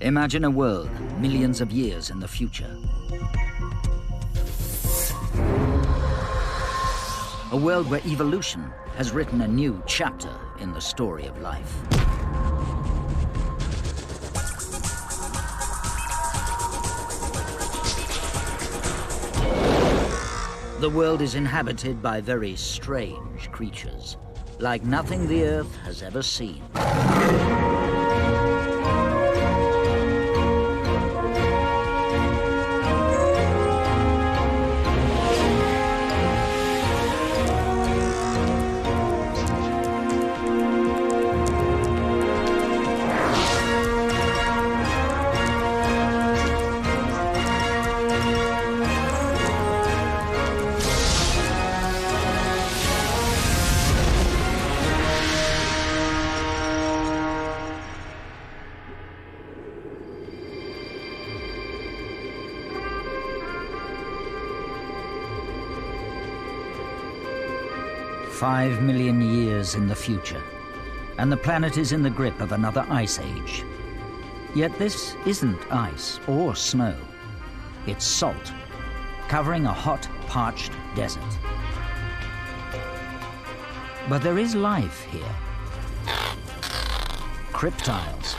Imagine a world millions of years in the future. A world where evolution has written a new chapter in the story of life. The world is inhabited by very strange creatures, like nothing the Earth has ever seen. 5 million years in the future, and the planet is in the grip of another ice age. Yet this isn't ice or snow. It's salt, covering a hot, parched desert. But there is life here. Cryptiles,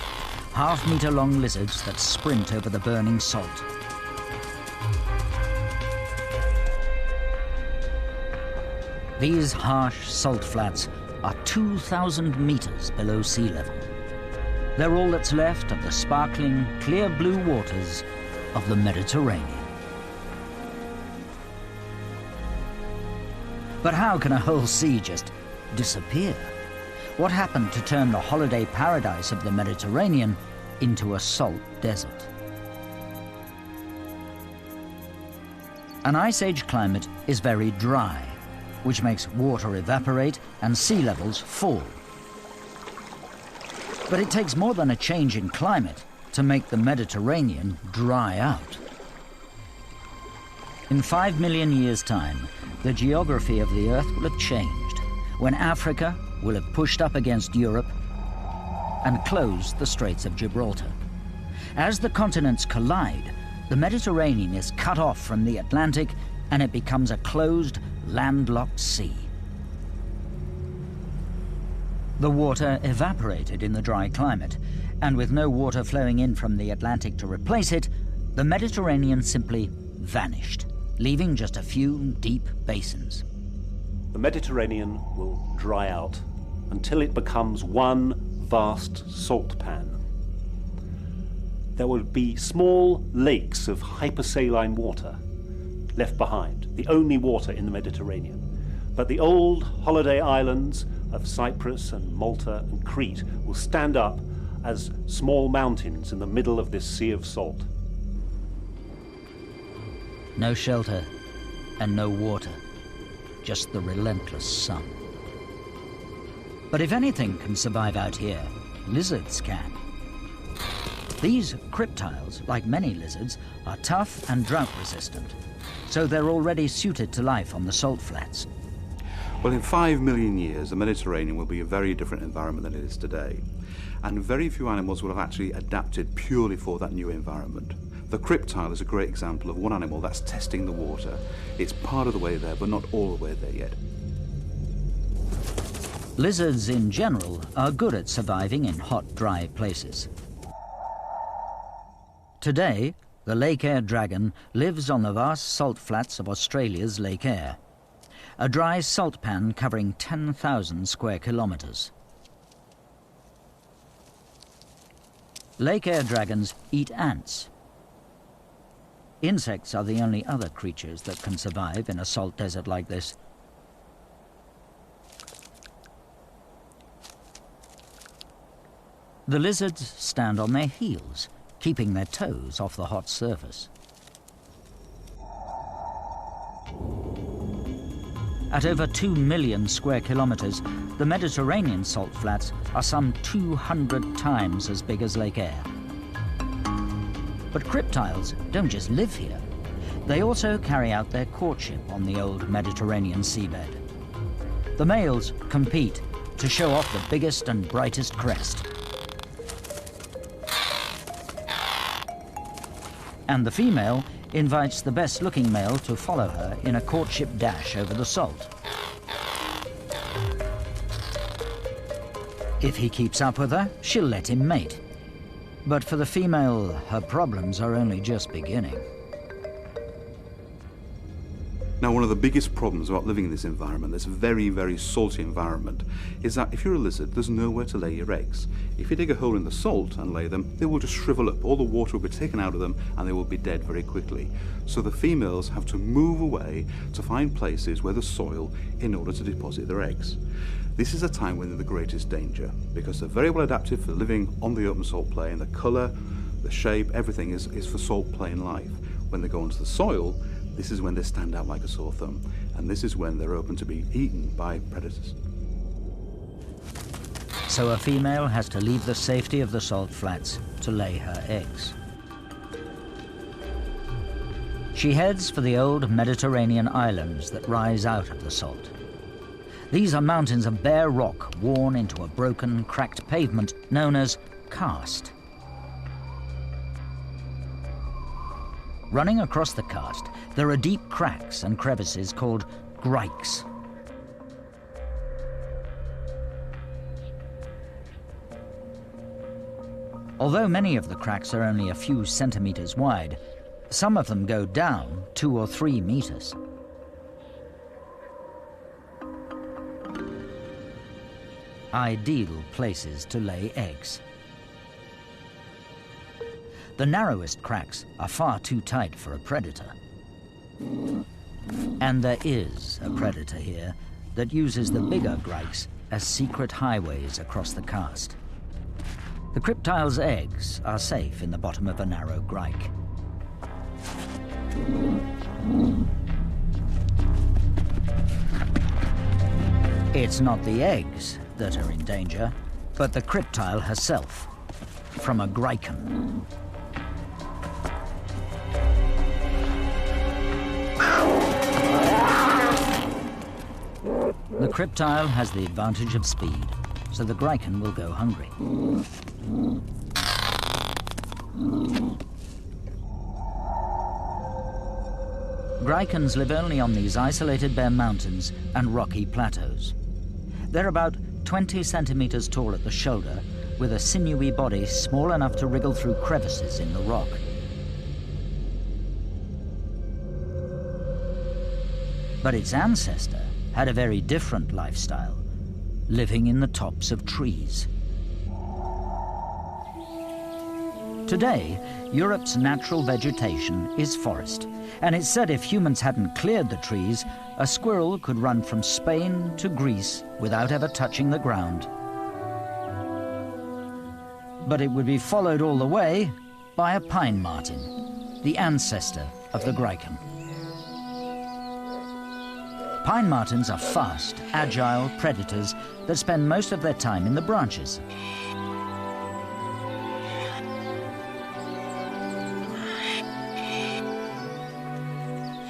half-meter-long lizards that sprint over the burning salt. These harsh salt flats are 2,000 meters below sea level. They're all that's left of the sparkling, clear blue waters of the Mediterranean. But how can a whole sea just disappear? What happened to turn the holiday paradise of the Mediterranean into a salt desert? An ice age climate is very dry, which makes water evaporate and sea levels fall. But it takes more than a change in climate to make the Mediterranean dry out. In 5 million years' time, the geography of the Earth will have changed, when Africa will have pushed up against Europe and closed the Straits of Gibraltar. As the continents collide, the Mediterranean is cut off from the Atlantic and it becomes a closed, landlocked sea. The water evaporated in the dry climate, and with no water flowing in from the Atlantic to replace it, the Mediterranean simply vanished, leaving just a few deep basins. The Mediterranean will dry out until it becomes one vast salt pan. There will be small lakes of hypersaline water left behind, the only water in the Mediterranean. But the old holiday islands of Cyprus and Malta and Crete will stand up as small mountains in the middle of this sea of salt. No shelter and no water, just the relentless sun. But if anything can survive out here, lizards can. These cryptiles, like many lizards, are tough and drought resistant, so they're already suited to life on the salt flats. Well, in 5 million years, the Mediterranean will be a very different environment than it is today. And very few animals will have actually adapted purely for that new environment. The cryptile is a great example of one animal that's testing the water. It's part of the way there, but not all the way there yet. Lizards in general are good at surviving in hot, dry places. Today, the Lake Eyre dragon lives on the vast salt flats of Australia's Lake Eyre, a dry salt pan covering 10,000 square kilometers. Lake Eyre dragons eat ants. Insects are the only other creatures that can survive in a salt desert like this. The lizards stand on their heels, keeping their toes off the hot surface. At over 2 million square kilometers, the Mediterranean salt flats are some 200 times as big as Lake Eyre. But cryptiles don't just live here. They also carry out their courtship on the old Mediterranean seabed. The males compete to show off the biggest and brightest crest. And the female invites the best-looking male to follow her in a courtship dash over the salt. If he keeps up with her, she'll let him mate. But for the female, her problems are only just beginning. Now, one of the biggest problems about living in this environment, this very, very salty environment, is that if you're a lizard, there's nowhere to lay your eggs. If you dig a hole in the salt and lay them, they will just shrivel up. All the water will be taken out of them and they will be dead very quickly. So the females have to move away to find places where there's soil in order to deposit their eggs. This is a time when they're the greatest danger, because they're very well adapted for living on the open salt plain. The colour, the shape, everything is for salt plain life. When they go onto the soil, this is when they stand out like a sore thumb, and this is when they're open to be eaten by predators. So a female has to leave the safety of the salt flats to lay her eggs. She heads for the old Mediterranean islands that rise out of the salt. These are mountains of bare rock worn into a broken, cracked pavement known as karst. Running across the karst, there are deep cracks and crevices called grikes. Although many of the cracks are only a few centimeters wide, some of them go down 2 or 3 meters. Ideal places to lay eggs. The narrowest cracks are far too tight for a predator. And there is a predator here that uses the bigger grikes as secret highways across the karst. The cryptile's eggs are safe in the bottom of a narrow grike. It's not the eggs that are in danger, but the cryptile herself, from a griken. The cryptile has the advantage of speed, so the griken will go hungry. Grikens live only on these isolated bare mountains and rocky plateaus. They're about 20 centimeters tall at the shoulder, with a sinewy body small enough to wriggle through crevices in the rock. But its ancestor had a very different lifestyle, living in the tops of trees. Today, Europe's natural vegetation is forest, and it's said if humans hadn't cleared the trees, a squirrel could run from Spain to Greece without ever touching the ground. But it would be followed all the way by a pine marten, the ancestor of the griken. Pine martens are fast, agile predators that spend most of their time in the branches.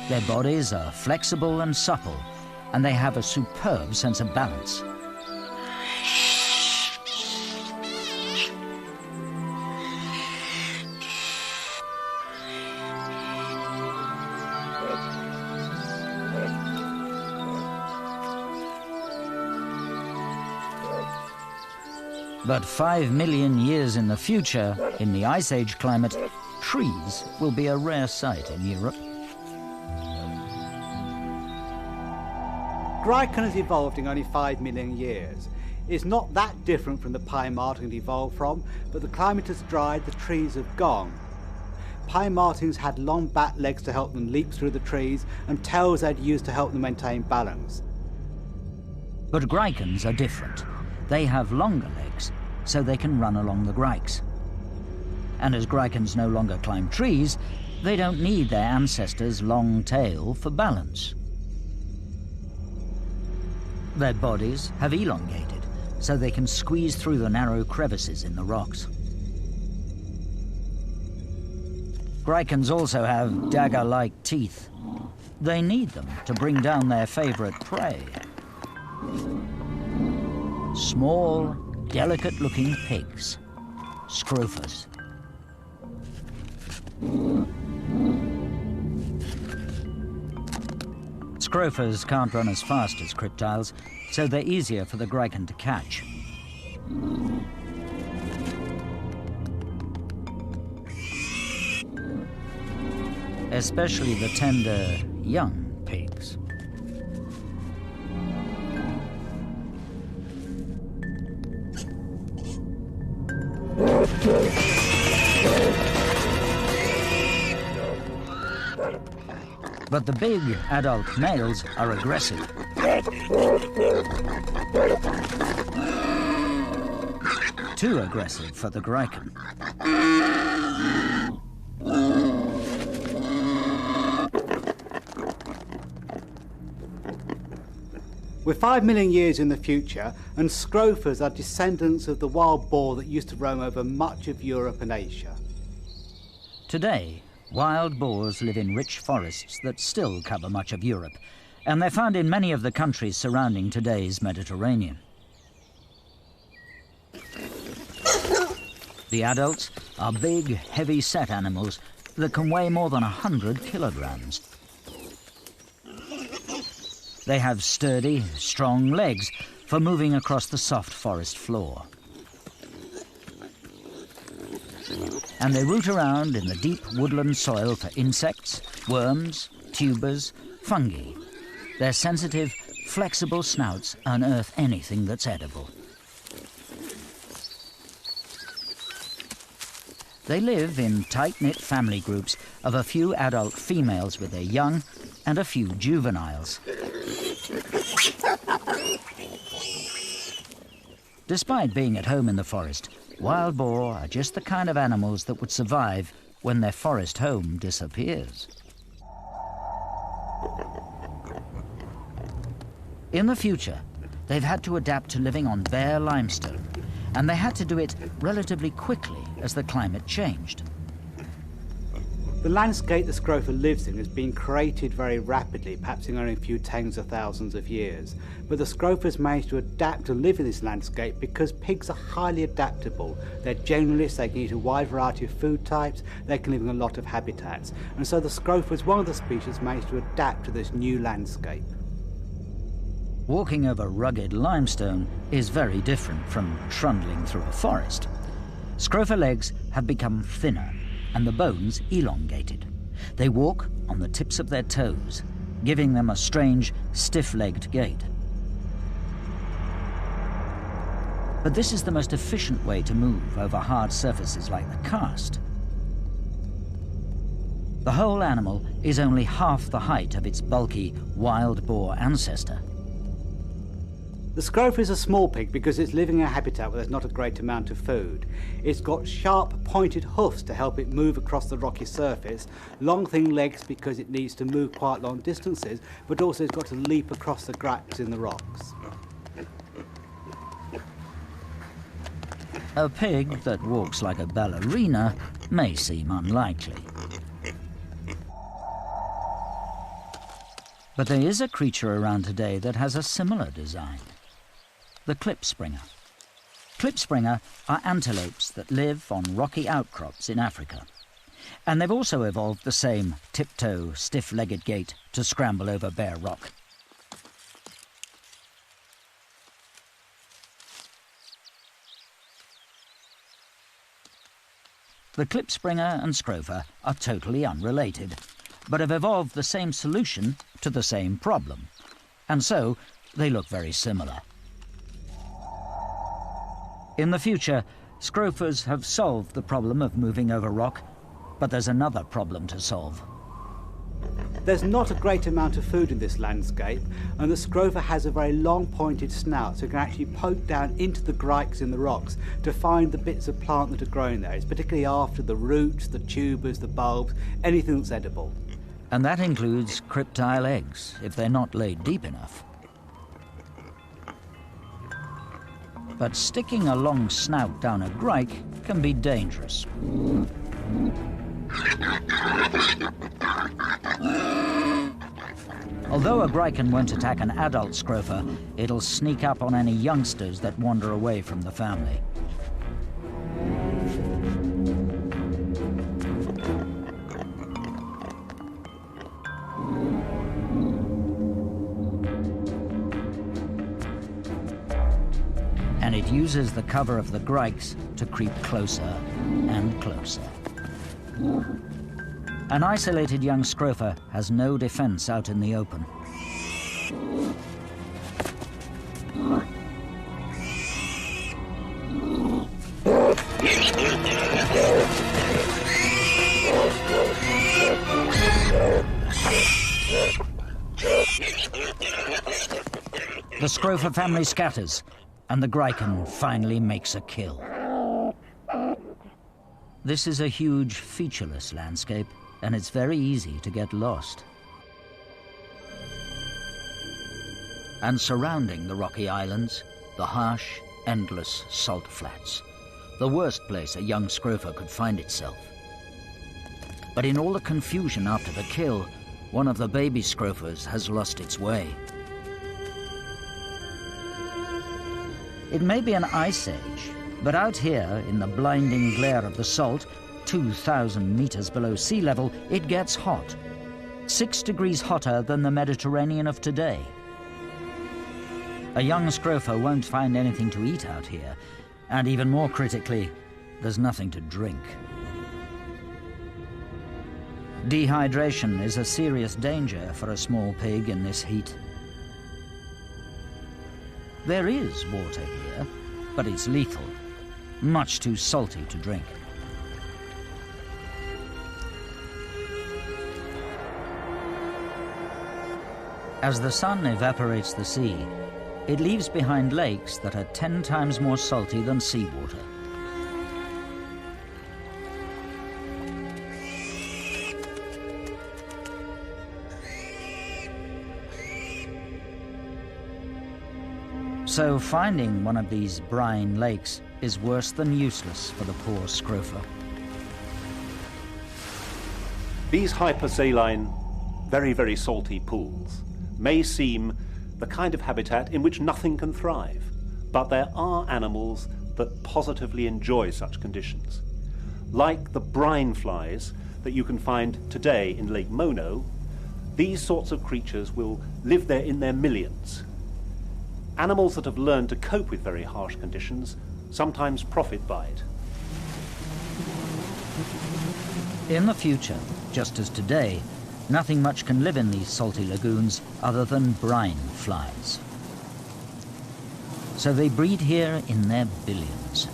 Their bodies are flexible and supple, and they have a superb sense of balance. But 5 million years in the future, in the Ice Age climate, trees will be a rare sight in Europe. Griken has evolved in only 5 million years. It's not that different from the pine marten it evolved from, but the climate has dried, the trees have gone. Pine martens had long back legs to help them leap through the trees, and tails they'd used to help them maintain balance. But grikens are different. They have longer legs, so they can run along the grikes. And as grikens no longer climb trees, they don't need their ancestors' long tail for balance. Their bodies have elongated, so they can squeeze through the narrow crevices in the rocks. Grikens also have dagger-like teeth. They need them to bring down their favorite prey. Small, delicate-looking pigs, scrophers. Scrophers can't run as fast as cryptiles, so they're easier for the Gryken to catch. Especially the tender, young pigs. But the big adult males are aggressive. Too aggressive for the Gryken. We're 5 million years in the future, and Scrophers are descendants of the wild boar that used to roam over much of Europe and Asia. Today, wild boars live in rich forests that still cover much of Europe, and they're found in many of the countries surrounding today's Mediterranean. The adults are big, heavy-set animals that can weigh more than 100 kilograms. They have sturdy, strong legs for moving across the soft forest floor. And they root around in the deep woodland soil for insects, worms, tubers, fungi. Their sensitive, flexible snouts unearth anything that's edible. They live in tight-knit family groups of a few adult females with their young and a few juveniles. Despite being at home in the forest, wild boar are just the kind of animals that would survive when their forest home disappears. In the future, they've had to adapt to living on bare limestone, and they had to do it relatively quickly as the climate changed. The landscape the Scrofa lives in has been created very rapidly, perhaps in only a few tens of thousands of years. But the Scrofas managed to adapt to live in this landscape because pigs are highly adaptable. They're generalists, they can eat a wide variety of food types, they can live in a lot of habitats. And so the Scrofa is one of the species managed to adapt to this new landscape. Walking over rugged limestone is very different from trundling through a forest. Scrofa legs have become thinner and the bones elongated. They walk on the tips of their toes, giving them a strange, stiff-legged gait. But this is the most efficient way to move over hard surfaces like the karst. The whole animal is only half the height of its bulky wild boar ancestor. The Scrofa is a small pig because it's living in a habitat where there's not a great amount of food. It's got sharp, pointed hoofs to help it move across the rocky surface, long, thin legs because it needs to move quite long distances, but also it's got to leap across the cracks in the rocks. A pig that walks like a ballerina may seem unlikely. But there is a creature around today that has a similar design. The klipspringer. Klipspringer are antelopes that live on rocky outcrops in Africa. And they've also evolved the same tiptoe, stiff-legged gait to scramble over bare rock. The klipspringer and Scrofa are totally unrelated, but have evolved the same solution to the same problem. And so, they look very similar. In the future, Scrofas have solved the problem of moving over rock, but there's another problem to solve. There's not a great amount of food in this landscape, and the Scrofa has a very long pointed snout, so it can actually poke down into the grikes in the rocks to find the bits of plant that are growing there. It's particularly after the roots, the tubers, the bulbs, anything that's edible. And that includes cryptile eggs, if they're not laid deep enough. But sticking a long snout down a grike can be dangerous. Although a Gryken won't attack an adult Scrofa, it'll sneak up on any youngsters that wander away from the family. uses the cover of the grikes to creep closer and closer. An isolated young scrofa has no defense out in the open. The scrofa family scatters, and the Gryken finally makes a kill. This is a huge, featureless landscape, and it's very easy to get lost. And surrounding the rocky islands, the harsh, endless salt flats. The worst place a young scrofa could find itself. But in all the confusion after the kill, one of the baby scrofas has lost its way. It may be an ice age, but out here, in the blinding glare of the salt, 2,000 meters below sea level, it gets hot. 6 degrees hotter than the Mediterranean of today. A young scrofa won't find anything to eat out here, and even more critically, there's nothing to drink. Dehydration is a serious danger for a small pig in this heat. There is water here, but it's lethal, much too salty to drink. As the sun evaporates the sea, it leaves behind lakes that are 10 times more salty than seawater. So finding one of these brine lakes is worse than useless for the poor scrofa. These hypersaline, very, very salty pools may seem the kind of habitat in which nothing can thrive, but there are animals that positively enjoy such conditions. Like the brine flies that you can find today in Lake Mono, these sorts of creatures will live there in their millions. Animals that have learned to cope with very harsh conditions sometimes profit by it. In the future, just as today, nothing much can live in these salty lagoons other than brine flies. So they breed here in their billions.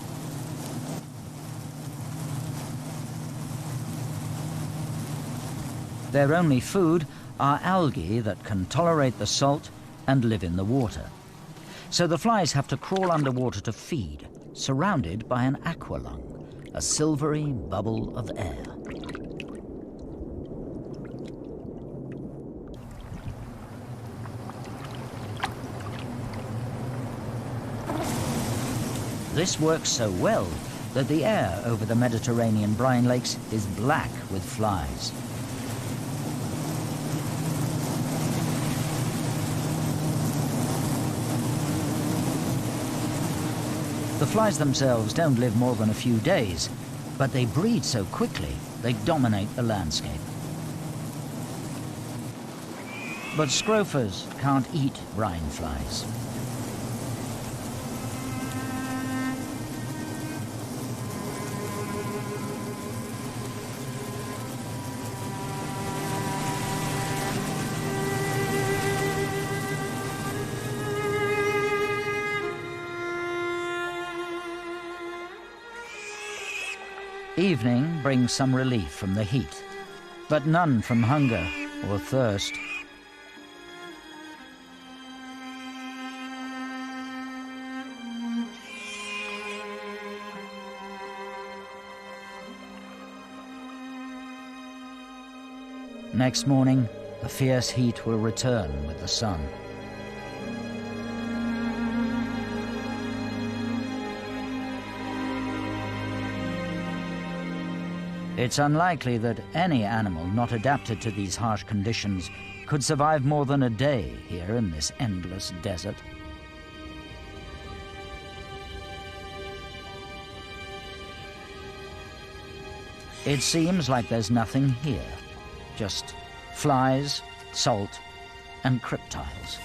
Their only food are algae that can tolerate the salt and live in the water. So the flies have to crawl underwater to feed, surrounded by an aqualung, a silvery bubble of air. This works so well that the air over the Mediterranean brine lakes is black with flies. The flies themselves don't live more than a few days, but they breed so quickly they dominate the landscape. But scrofas can't eat brine flies. Evening brings some relief from the heat, but none from hunger or thirst. Next morning, the fierce heat will return with the sun. It's unlikely that any animal not adapted to these harsh conditions could survive more than a day here in this endless desert. It seems like there's nothing here, just flies, salt, and cryptiles.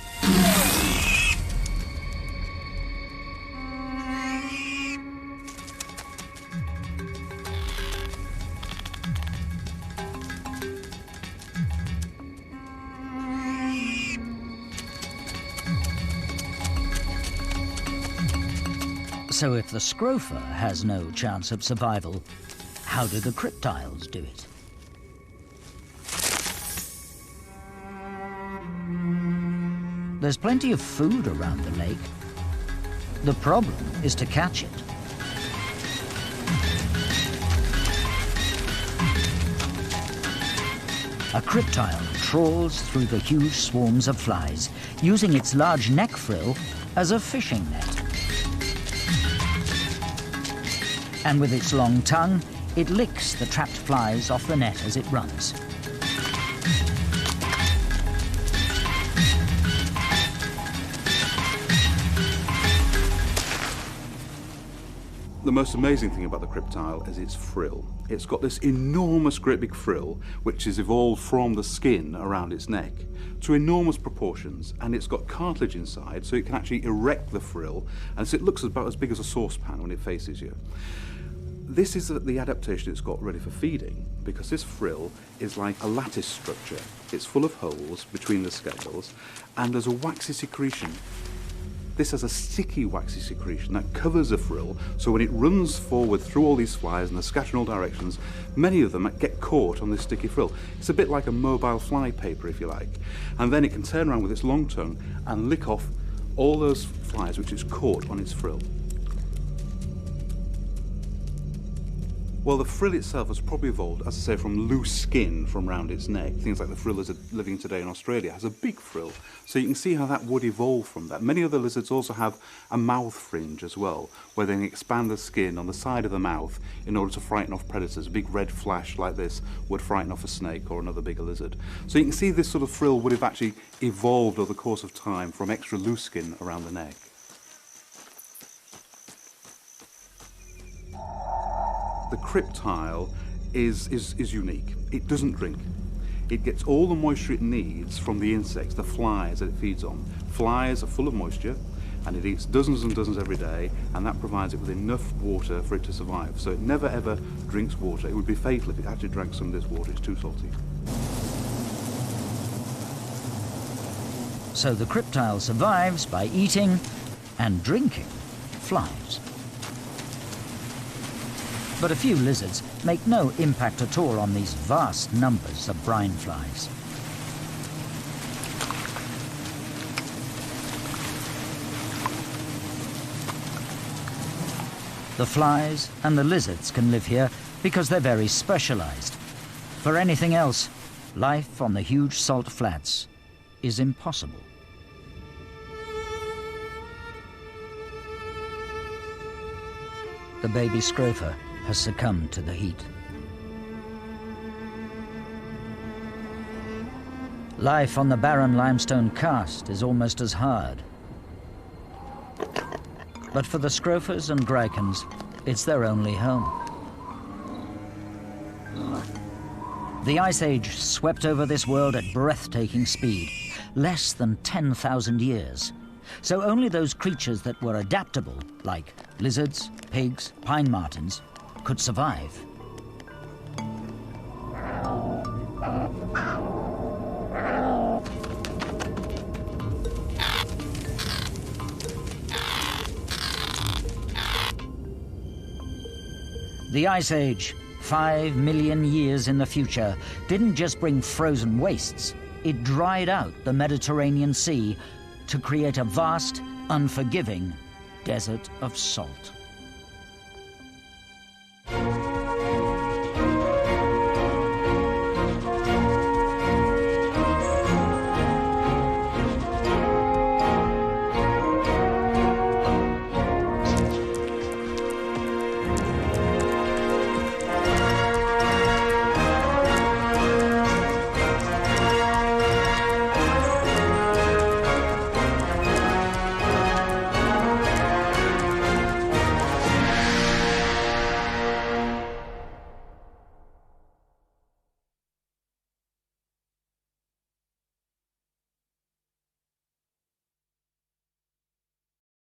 So if the scrofa has no chance of survival, how do the cryptiles do it? There's plenty of food around the lake. The problem is to catch it. A cryptile trawls through the huge swarms of flies, using its large neck frill as a fishing net. And with its long tongue, it licks the trapped flies off the net as it runs. The most amazing thing about the cryptile is its frill. It's got this enormous, great big frill, which is evolved from the skin around its neck to enormous proportions, and it's got cartilage inside, so it can actually erect the frill, and so it looks about as big as a saucepan when it faces you. This is the adaptation it's got ready for feeding, because this frill is like a lattice structure. It's full of holes between the scales, and there's a waxy secretion. This has a sticky, waxy secretion that covers the frill, so when it runs forward through all these flies and they're scattered in all directions, many of them get caught on this sticky frill. It's a bit like a mobile fly paper, if you like. And then it can turn around with its long tongue and lick off all those flies which it's caught on its frill. Well, the frill itself has probably evolved, as I say, from loose skin from around its neck. Things like the frill lizard living today in Australia has a big frill, so you can see how that would evolve from that. Many other lizards also have a mouth fringe as well, where they can expand the skin on the side of the mouth in order to frighten off predators. A big red flash like this would frighten off a snake or another bigger lizard. So you can see this sort of frill would have actually evolved over the course of time from extra loose skin around the neck. The cryptile is unique. It doesn't drink. It gets all the moisture it needs from the insects, the flies that it feeds on. Flies are full of moisture, and it eats dozens and dozens every day, and that provides it with enough water for it to survive. So it never ever drinks water. It would be fatal if it actually drank some of this water. It's too salty. So the cryptile survives by eating and drinking flies. But a few lizards make no impact at all on these vast numbers of brine flies. The flies and the lizards can live here because they're very specialized. For anything else, life on the huge salt flats is impossible. The baby scrofa has succumbed to the heat. Life on the barren limestone karst is almost as hard. But for the scrofas and gricans, it's their only home. The Ice Age swept over this world at breathtaking speed, less than 10,000 years. So only those creatures that were adaptable, like lizards, pigs, pine martens, could survive. The Ice Age, 5 million years in the future, didn't just bring frozen wastes. It dried out the Mediterranean Sea to create a vast, unforgiving desert of salt.